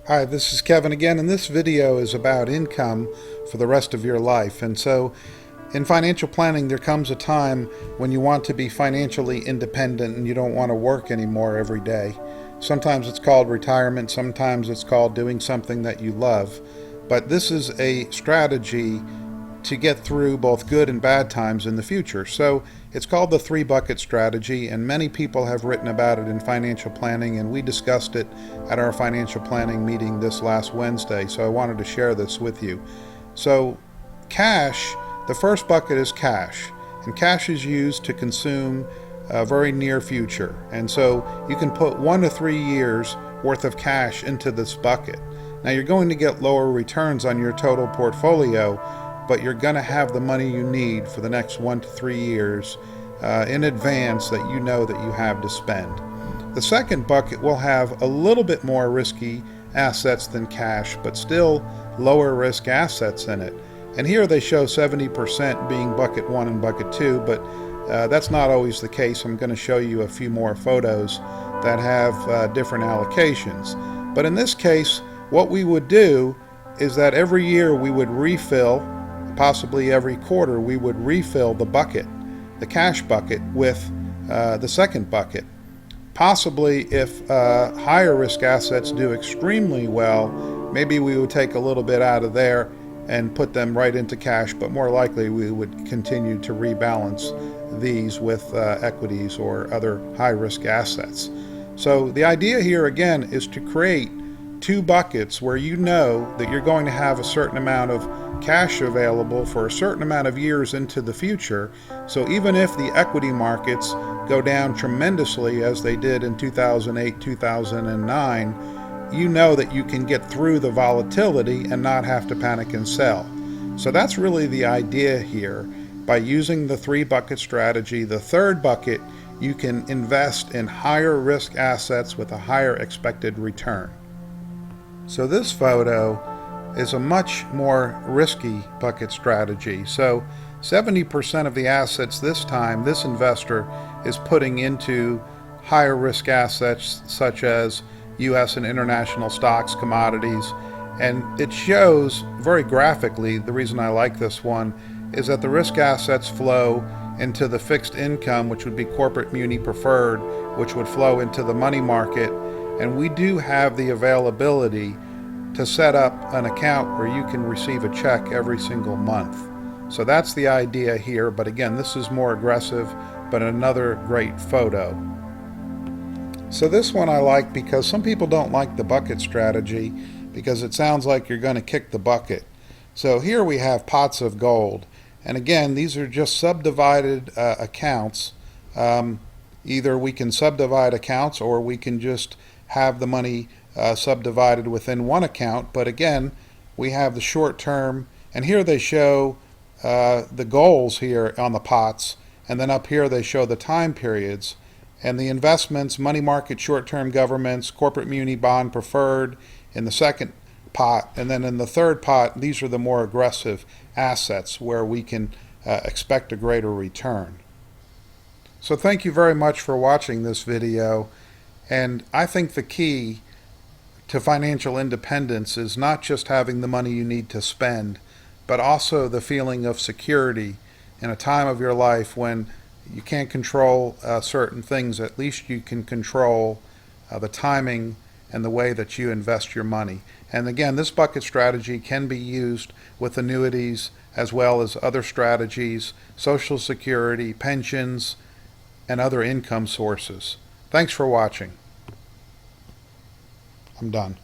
Hi, this is Kevin again, and this video is about income for the rest of your life. And so in financial planning, there comes a time when you want to be financially independent and you don't want to work anymore every day. Sometimes it's called retirement, sometimes it's called doing something that you love. But this is a strategy to get through both good and bad times in the future. So it's called the three bucket strategy, and many people have written about it in financial planning, and we discussed it at our financial planning meeting this last Wednesday. So I wanted to share this with you. So cash, the first bucket is cash, and cash is used to consume a very near future. And so you can put 1 to 3 years worth of cash into this bucket. Now you're going to get lower returns on your total portfolio, but you're going to have the money you need for the next 1 to 3 years in advance that you know that you have to spend. The second bucket will have a little bit more risky assets than cash, but still lower risk assets in it. And here they show 70% being bucket 1 and bucket 2, but that's not always the case. I'm going to show you a few more photos that have different allocations. But in this case, what we would do is that every year we would refill, possibly every quarter, we would refill the bucket, the cash bucket, with the second bucket. Possibly if higher risk assets do extremely well, maybe we would take a little bit out of there and put them right into cash, but more likely we would continue to rebalance these with equities or other high risk assets. So the idea here again is to create two buckets where you know that you're going to have a certain amount of cash available for a certain amount of years into the future. So even if the equity markets go down tremendously as they did in 2008, 2009, you know that you can get through the volatility and not have to panic and sell. So that's really the idea here. By using the three bucket strategy, the third bucket, you can invest in higher risk assets with a higher expected return. So this photo is a much more risky bucket strategy. So 70% of the assets this time, this investor is putting into higher risk assets such as U.S. and international stocks, commodities, and it shows very graphically, the reason I like this one, is that the risk assets flow into the fixed income, which would be corporate muni preferred, which would flow into the money market, and we do have the availability to set up an account where you can receive a check every single month. So that's the idea here, but again, this is more aggressive, but another great photo. So this one I like because some people don't like the bucket strategy because it sounds like you're going to kick the bucket. So here we have pots of gold, and again, these are just subdivided accounts. Either we can subdivide accounts or we can just have the money subdivided within one account. But again, we have the short term, and here they show the goals here on the pots, and then up here they show the time periods and the investments: money market, short-term governments, corporate muni, bond preferred in the second pot, and then in the third pot, these are the more aggressive assets where we can expect a greater return. So thank you very much for watching this video, and I think the key to financial independence is not just having the money you need to spend, but also the feeling of security in a time of your life when you can't control certain things. At least you can control the timing and the way that you invest your money. And again, this bucket strategy can be used with annuities as well as other strategies, Social Security, pensions, and other income sources. Thanks for watching. I'm done.